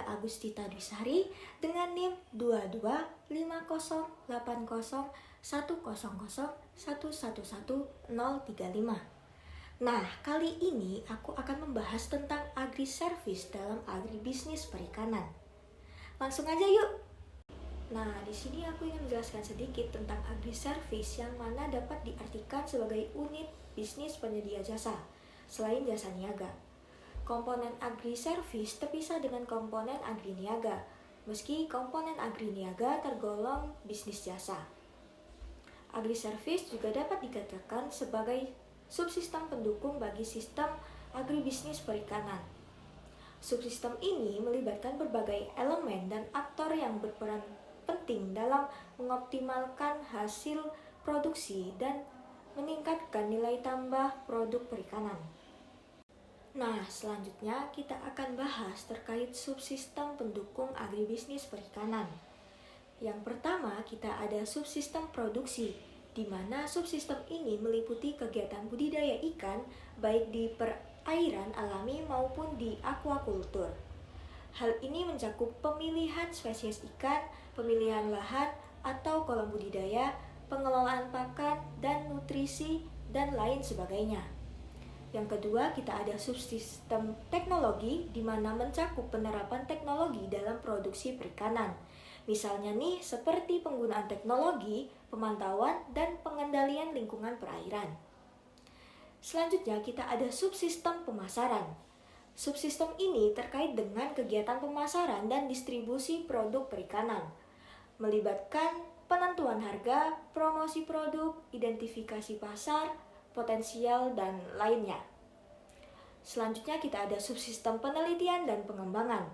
saya Agustita Dwisari dengan NIM 225080100111035. Nah, kali ini aku akan membahas tentang agri-service dalam agribisnis perikanan. Langsung aja yuk! Nah, di sini aku ingin menjelaskan sedikit tentang agri-service yang mana dapat diartikan sebagai unit bisnis penyedia jasa, selain jasa niaga. Komponen agri-service terpisah dengan komponen agri-niaga, meski komponen agri-niaga tergolong bisnis jasa. Agri-service juga dapat dikatakan sebagai subsistem pendukung bagi sistem agribisnis perikanan. Subsistem ini melibatkan berbagai elemen dan aktor yang berperan penting dalam mengoptimalkan hasil produksi dan meningkatkan nilai tambah produk perikanan. Nah, selanjutnya kita akan bahas terkait subsistem pendukung agribisnis perikanan. Yang pertama, kita ada subsistem produksi, di mana subsistem ini meliputi kegiatan budidaya ikan baik di perairan alami maupun di aquaculture. Hal ini mencakup pemilihan spesies ikan, pemilihan lahan atau kolam budidaya, pengelolaan pakan dan nutrisi, dan lain sebagainya. Yang kedua, kita ada subsistem teknologi, di mana mencakup penerapan teknologi dalam produksi perikanan. Misalnya nih, seperti penggunaan teknologi, pemantauan, dan pengendalian lingkungan perairan. Selanjutnya, kita ada subsistem pemasaran. Subsistem ini terkait dengan kegiatan pemasaran dan distribusi produk perikanan, melibatkan penentuan harga, promosi produk, identifikasi pasar, potensial, dan lainnya. Selanjutnya kita ada subsistem penelitian dan pengembangan.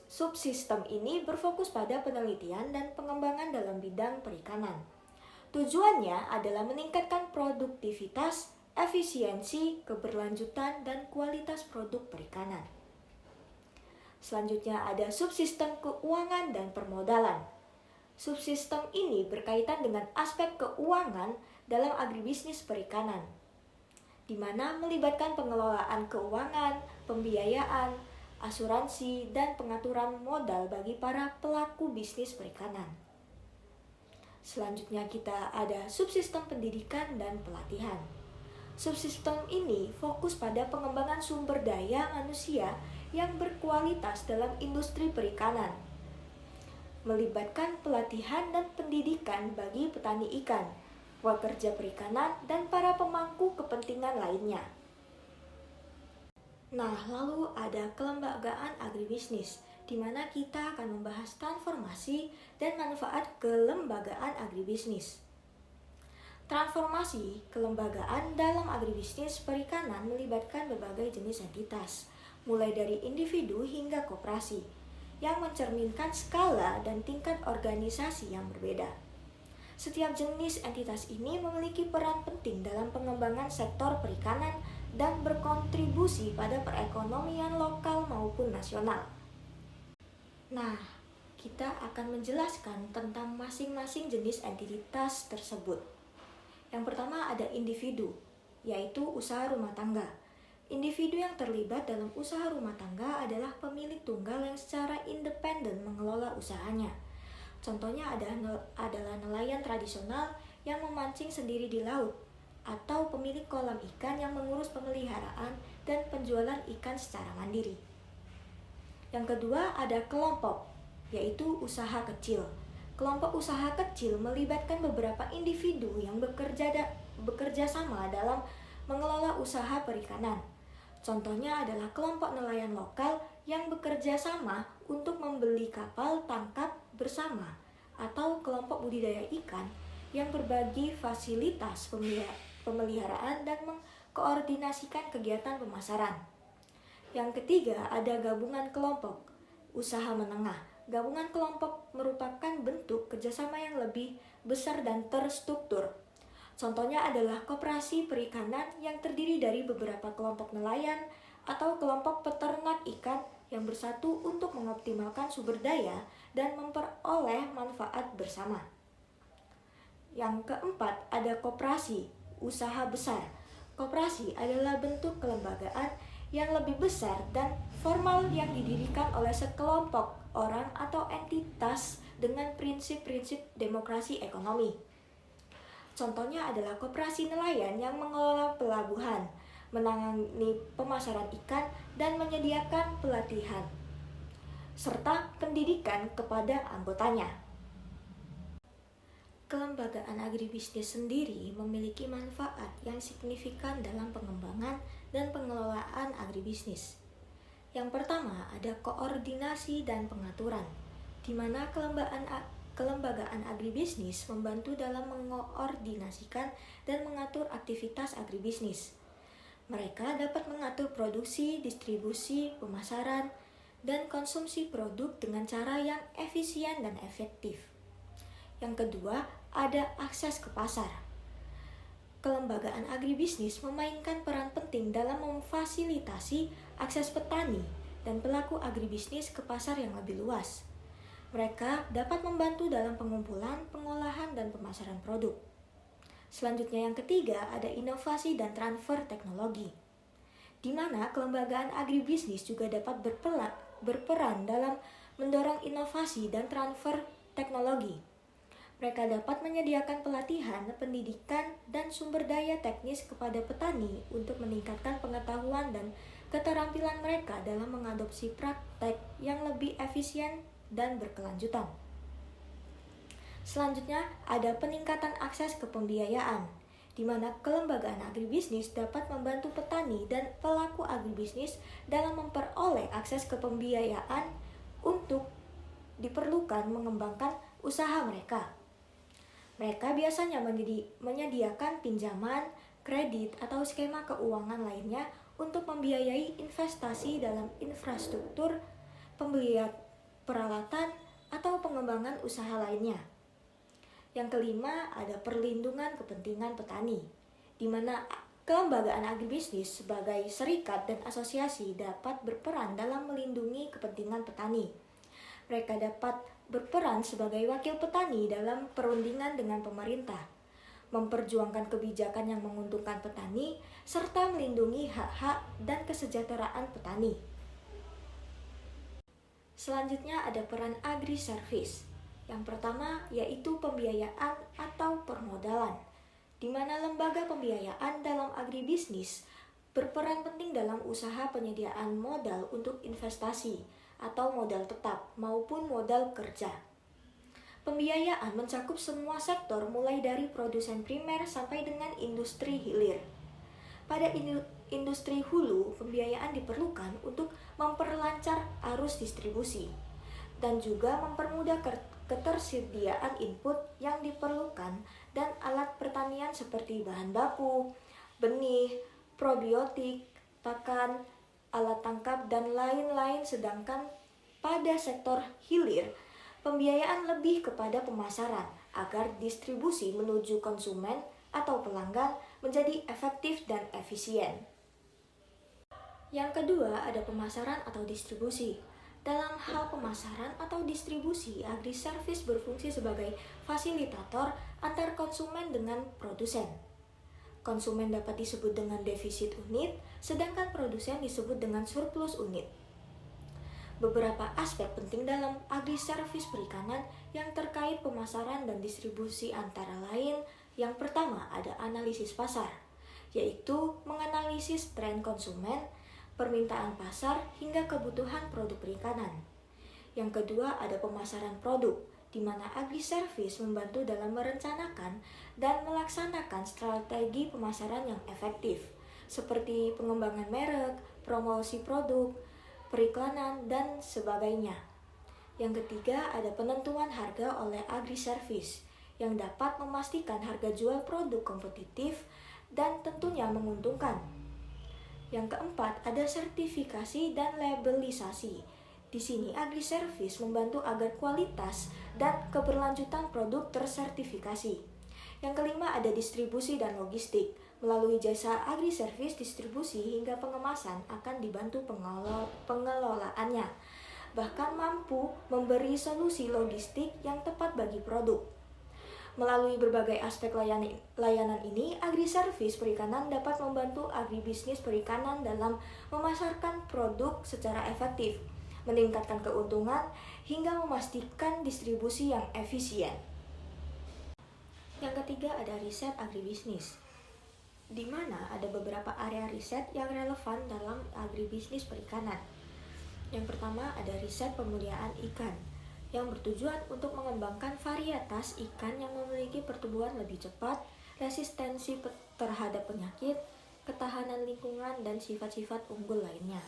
Subsistem ini berfokus pada penelitian dan pengembangan dalam bidang perikanan. Tujuannya adalah meningkatkan produktivitas, efisiensi, keberlanjutan, dan kualitas produk perikanan. Selanjutnya ada subsistem keuangan dan permodalan. Subsistem ini berkaitan dengan aspek keuangan dalam agribisnis perikanan, di mana melibatkan pengelolaan keuangan, pembiayaan, asuransi, dan pengaturan modal bagi para pelaku bisnis perikanan. Selanjutnya kita ada subsistem pendidikan dan pelatihan. Subsistem ini fokus pada pengembangan sumber daya manusia yang berkualitas dalam industri perikanan, melibatkan pelatihan dan pendidikan bagi petani ikan, pekerja perikanan, dan para pemangku kepentingan lainnya. Nah, lalu ada kelembagaan agribisnis, di mana kita akan membahas transformasi dan manfaat kelembagaan agribisnis. Transformasi kelembagaan dalam agribisnis perikanan melibatkan berbagai jenis entitas, mulai dari individu hingga koperasi, yang mencerminkan skala dan tingkat organisasi yang berbeda. Setiap jenis entitas ini memiliki peran penting dalam pengembangan sektor perikanan dan berkontribusi pada perekonomian lokal maupun nasional. Nah, kita akan menjelaskan tentang masing-masing jenis entitas tersebut. Yang pertama ada individu, yaitu usaha rumah tangga. Individu yang terlibat dalam usaha rumah tangga adalah pemilik tunggal yang secara independen mengelola usahanya. Contohnya adalah nelayan tradisional yang memancing sendiri di laut, atau pemilik kolam ikan yang mengurus pemeliharaan dan penjualan ikan secara mandiri. Yang kedua ada kelompok, yaitu usaha kecil. Kelompok usaha kecil melibatkan beberapa individu yang bekerja sama dalam mengelola usaha perikanan. Contohnya adalah kelompok nelayan lokal yang bekerja sama untuk membeli kapal tangkap bersama, atau kelompok budidaya ikan yang berbagi fasilitas pemeliharaan dan mengkoordinasikan kegiatan pemasaran. Yang ketiga ada gabungan kelompok, usaha menengah. Gabungan kelompok merupakan bentuk kerjasama yang lebih besar dan terstruktur. Contohnya adalah koperasi perikanan yang terdiri dari beberapa kelompok nelayan atau kelompok peternak ikan yang bersatu untuk mengoptimalkan sumber daya dan memperoleh manfaat bersama. Yang keempat ada koperasi, usaha besar. Koperasi adalah bentuk kelembagaan yang lebih besar dan formal yang didirikan oleh sekelompok orang atau entitas dengan prinsip-prinsip demokrasi ekonomi. Contohnya adalah koperasi nelayan yang mengelola pelabuhan, menangani pemasaran ikan, dan menyediakan pelatihan, serta pendidikan kepada anggotanya. Kelembagaan agribisnis sendiri memiliki manfaat yang signifikan dalam pengembangan dan pengelolaan agribisnis. Yang pertama, ada koordinasi dan pengaturan, di mana kelembagaan agribisnis membantu dalam mengoordinasikan dan mengatur aktivitas agribisnis. Mereka dapat mengatur produksi, distribusi, pemasaran, dan konsumsi produk dengan cara yang efisien dan efektif. Yang kedua, ada akses ke pasar. Kelembagaan agribisnis memainkan peran penting dalam memfasilitasi akses petani dan pelaku agribisnis ke pasar yang lebih luas. Mereka dapat membantu dalam pengumpulan, pengolahan, dan pemasaran produk. Selanjutnya yang ketiga, ada inovasi dan transfer teknologi, di mana kelembagaan agribisnis juga dapat berperan dalam mendorong inovasi dan transfer teknologi. Mereka dapat menyediakan pelatihan, pendidikan, dan sumber daya teknis kepada petani untuk meningkatkan pengetahuan dan keterampilan mereka dalam mengadopsi praktek yang lebih efisien dan berkelanjutan. Selanjutnya, ada peningkatan akses ke pembiayaan, di mana kelembagaan agribisnis dapat membantu petani dan pelaku agribisnis dalam memperoleh akses ke pembiayaan untuk diperlukan mengembangkan usaha mereka. Mereka biasanya menyediakan pinjaman, kredit, atau skema keuangan lainnya untuk membiayai investasi dalam infrastruktur, pembelian peralatan, atau pengembangan usaha lainnya. Yang kelima, ada perlindungan kepentingan petani, di mana kelembagaan agribisnis sebagai serikat dan asosiasi dapat berperan dalam melindungi kepentingan petani. Mereka dapat berperan sebagai wakil petani dalam perundingan dengan pemerintah, memperjuangkan kebijakan yang menguntungkan petani, serta melindungi hak-hak dan kesejahteraan petani. Selanjutnya ada peran agri-service. Yang pertama yaitu pembiayaan atau permodalan, di mana lembaga pembiayaan dalam agribisnis berperan penting dalam usaha penyediaan modal untuk investasi atau modal tetap maupun modal kerja. Pembiayaan mencakup semua sektor mulai dari produsen primer sampai dengan industri hilir. Pada industri hulu, pembiayaan diperlukan untuk memperlancar arus distribusi dan juga mempermudah ketersediaan input yang diperlukan dan alat pertanian seperti bahan baku, benih, probiotik, pakan, alat tangkap, dan lain-lain. Sedangkan pada sektor hilir, pembiayaan lebih kepada pemasaran agar distribusi menuju konsumen atau pelanggan menjadi efektif dan efisien. Yang kedua, ada pemasaran atau distribusi. Dalam hal pemasaran atau distribusi, agri-service berfungsi sebagai fasilitator antar konsumen dengan produsen. Konsumen dapat disebut dengan defisit unit, sedangkan produsen disebut dengan surplus unit. Beberapa aspek penting dalam agri-service perikanan yang terkait pemasaran dan distribusi antara lain, yang pertama ada analisis pasar, yaitu menganalisis tren konsumen, permintaan pasar, hingga kebutuhan produk perikanan. Yang kedua ada pemasaran produk, di mana agri-service membantu dalam merencanakan dan melaksanakan strategi pemasaran yang efektif, seperti pengembangan merek, promosi produk, periklanan, dan sebagainya. Yang ketiga ada penentuan harga oleh agri-service, yang dapat memastikan harga jual produk kompetitif dan tentunya menguntungkan. Yang keempat ada sertifikasi dan labelisasi. Di sini agri-service membantu agar kualitas dan keberlanjutan produk tersertifikasi. Yang kelima ada distribusi dan logistik. Melalui jasa agri-service, distribusi hingga pengemasan akan dibantu pengelolaannya, bahkan mampu memberi solusi logistik yang tepat bagi produk. Melalui berbagai aspek layanan ini, agri-service perikanan dapat membantu agribisnis perikanan dalam memasarkan produk secara efektif, meningkatkan keuntungan, hingga memastikan distribusi yang efisien. Yang ketiga ada riset agribisnis, di mana ada beberapa area riset yang relevan dalam agribisnis perikanan. Yang pertama ada riset pemuliaan ikan, yang bertujuan untuk mengembangkan varietas ikan yang memiliki pertumbuhan lebih cepat, resistensi terhadap penyakit, ketahanan lingkungan, dan sifat-sifat unggul lainnya.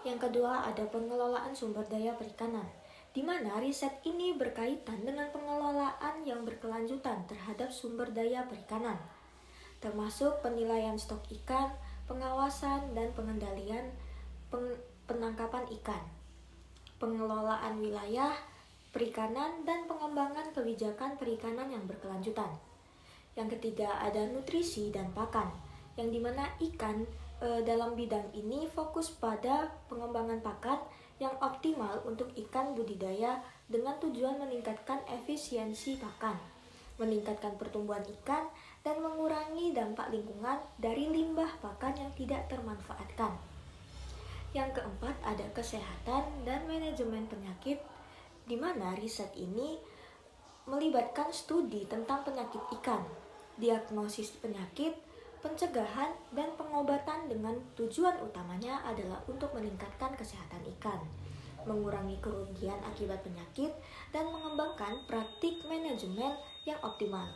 Yang kedua ada pengelolaan sumber daya perikanan, di mana riset ini berkaitan dengan pengelolaan yang berkelanjutan terhadap sumber daya perikanan, termasuk penilaian stok ikan, pengawasan dan pengendalian penangkapan ikan, pengelolaan wilayah perikanan, dan pengembangan kebijakan perikanan yang berkelanjutan. Yang ketiga ada nutrisi dan pakan, yang dimana ikan dalam bidang ini fokus pada pengembangan pakan yang optimal untuk ikan budidaya dengan tujuan meningkatkan efisiensi pakan, meningkatkan pertumbuhan ikan, dan mengurangi dampak lingkungan dari limbah pakan yang tidak termanfaatkan. Yang keempat ada kesehatan dan manajemen penyakit, di mana riset ini melibatkan studi tentang penyakit ikan, diagnosis penyakit, pencegahan, dan pengobatan dengan tujuan utamanya adalah untuk meningkatkan kesehatan ikan, mengurangi kerugian akibat penyakit, dan mengembangkan praktik manajemen yang optimal.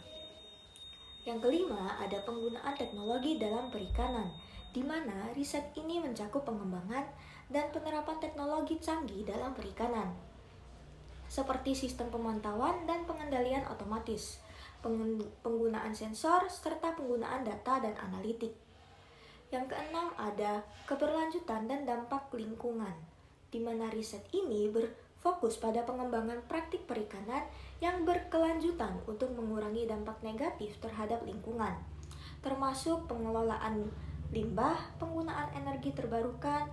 Yang kelima ada penggunaan teknologi dalam perikanan, di mana riset ini mencakup pengembangan dan penerapan teknologi canggih dalam perikanan, seperti sistem pemantauan dan pengendalian otomatis, penggunaan sensor, serta penggunaan data dan analitik. Yang keenam ada keberlanjutan dan dampak lingkungan, di mana riset ini berfokus pada pengembangan praktik perikanan yang berkelanjutan untuk mengurangi dampak negatif terhadap lingkungan, termasuk pengelolaan limbah, penggunaan energi terbarukan,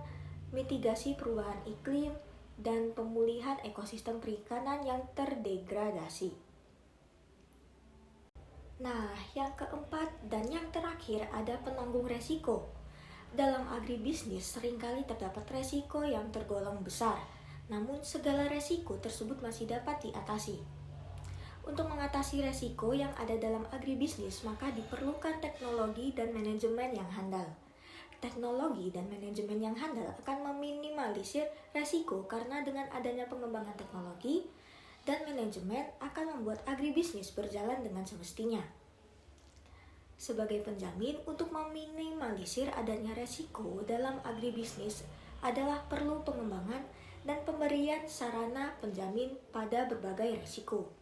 mitigasi perubahan iklim, dan pemulihan ekosistem perikanan yang terdegradasi. Nah, yang keempat dan yang terakhir ada penanggung resiko. Dalam agribisnis seringkali terdapat resiko yang tergolong besar, namun segala resiko tersebut masih dapat diatasi. Untuk mengatasi resiko yang ada dalam agribisnis, maka diperlukan teknologi dan manajemen yang handal. Teknologi dan manajemen yang handal akan meminimalisir resiko karena dengan adanya pengembangan teknologi dan manajemen akan membuat agribisnis berjalan dengan semestinya. Sebagai penjamin untuk meminimalisir adanya resiko dalam agribisnis adalah perlu pengembangan dan pemberian sarana penjamin pada berbagai resiko.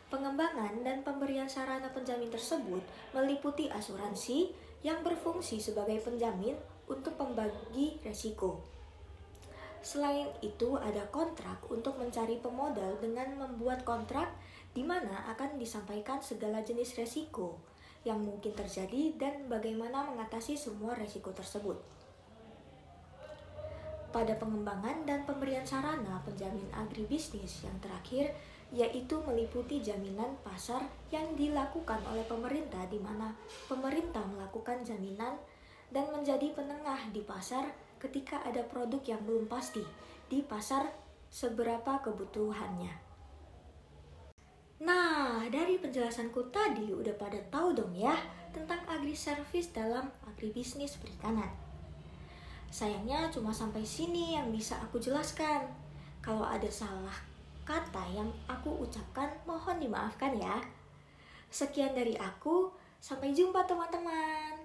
Pengembangan dan pemberian sarana penjamin tersebut meliputi asuransi yang berfungsi sebagai penjamin untuk pembagi resiko. Selain itu, ada kontrak untuk mencari pemodal dengan membuat kontrak di mana akan disampaikan segala jenis resiko yang mungkin terjadi dan bagaimana mengatasi semua resiko tersebut. Pada pengembangan dan pemberian sarana penjamin agribisnis yang terakhir, yaitu meliputi jaminan pasar yang dilakukan oleh pemerintah, di mana pemerintah melakukan jaminan dan menjadi penengah di pasar ketika ada produk yang belum pasti di pasar seberapa kebutuhannya. Nah, dari penjelasanku tadi udah pada tahu dong ya tentang agri-service dalam agribisnis perikanan. Sayangnya cuma sampai sini yang bisa aku jelaskan. Kalau ada salah kata yang aku ucapkan, mohon dimaafkan ya. Sekian dari aku, sampai jumpa teman-teman.